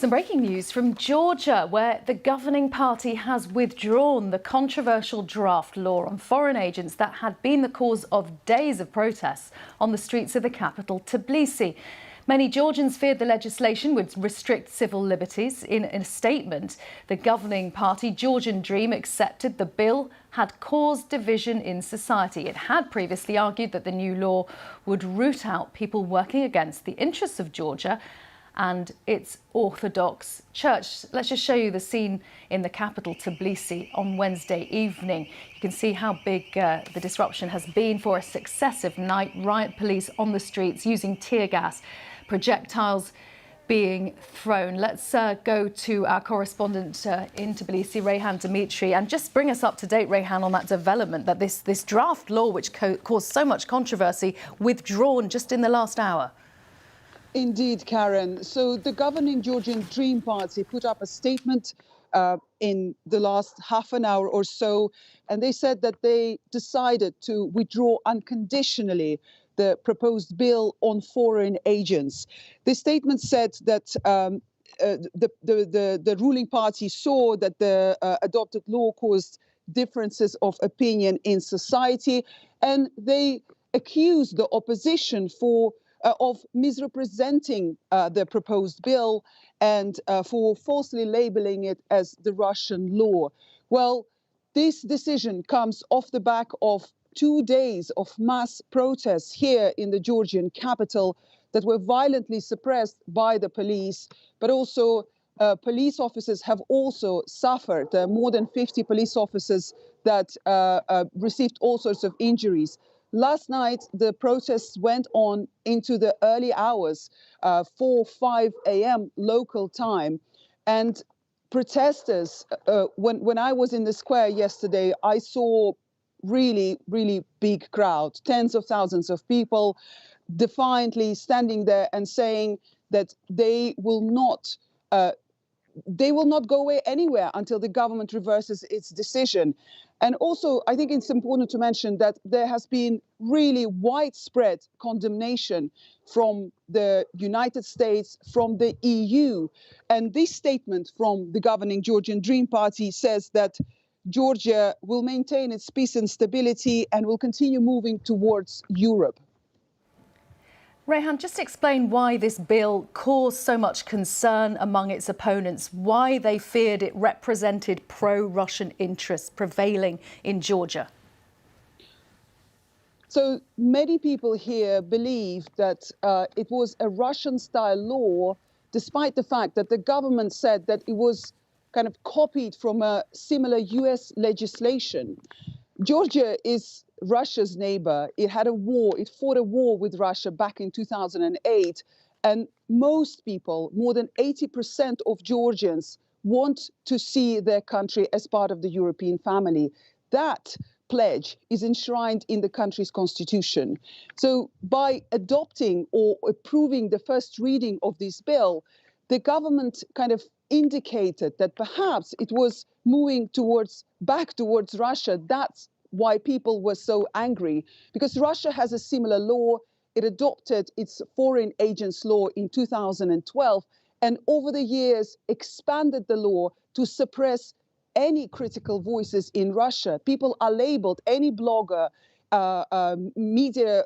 Some breaking news from Georgia, where the governing party has withdrawn the controversial draft law on foreign agents that had been the cause of days of protests on the streets of the capital, Tbilisi. Many Georgians feared the legislation would restrict civil liberties. In a statement, the governing party, Georgian Dream, accepted the bill had caused division in society. It had previously argued that the new law would root out people working against the interests of Georgia and its Orthodox Church. Let's just show you the scene in the capital, Tbilisi, on Wednesday evening. You can see how big the disruption has been for a successive night. Riot police on the streets using tear gas, projectiles being thrown. Let's go to our correspondent in Tbilisi, Rayhan Dimitri, and just bring us up to date, Rayhan, on that development that this draft law, which caused so much controversy, withdrawn just in the last hour. Indeed, Karen. So the governing Georgian Dream Party put up a statement in the last half an hour or so, and they said that they decided to withdraw unconditionally the proposed bill on foreign agents. The statement said that the ruling party saw that the adopted law caused differences of opinion in society, and they accused the opposition of misrepresenting the proposed bill and for falsely labeling it as the Russian law. Well, this decision comes off the back of 2 days of mass protests here in the Georgian capital that were violently suppressed by the police, but also police officers have also suffered. More than 50 police officers that received all sorts of injuries. Last night, the protests went on into the early hours, 4, 5 a.m. local time. And protesters, when I was in the square yesterday, I saw really, really big crowd, tens of thousands of people defiantly standing there and saying that they will not go away anywhere until the government reverses its decision. And also, I think it's important to mention that there has been really widespread condemnation from the United States, from the EU. And this statement from the governing Georgian Dream Party says that Georgia will maintain its peace and stability and will continue moving towards Europe. Rayhan, just explain why this bill caused so much concern among its opponents, why they feared it represented pro-Russian interests prevailing in Georgia. So many people here believe that it was a Russian-style law, despite the fact that the government said that it was kind of copied from a similar US legislation. Georgia is Russia's neighbor. It had a war, it fought a war with Russia back in 2008. And most people, more than 80% of Georgians, want to see their country as part of the European family. That pledge is enshrined in the country's constitution. So by adopting or approving the first reading of this bill, the government kind of indicated that perhaps it was moving back towards Russia. That's why people were so angry, because Russia has a similar law. It adopted its foreign agents law in 2012, and over the years expanded the law to suppress any critical voices in Russia. People are labeled, any blogger, media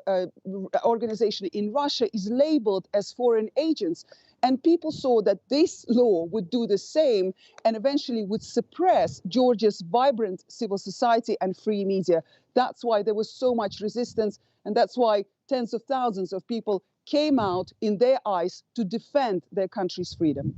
organization in Russia is labeled as foreign agents. And people saw that this law would do the same and eventually would suppress Georgia's vibrant civil society and free media. That's why there was so much resistance, and that's why tens of thousands of people came out in their eyes to defend their country's freedom.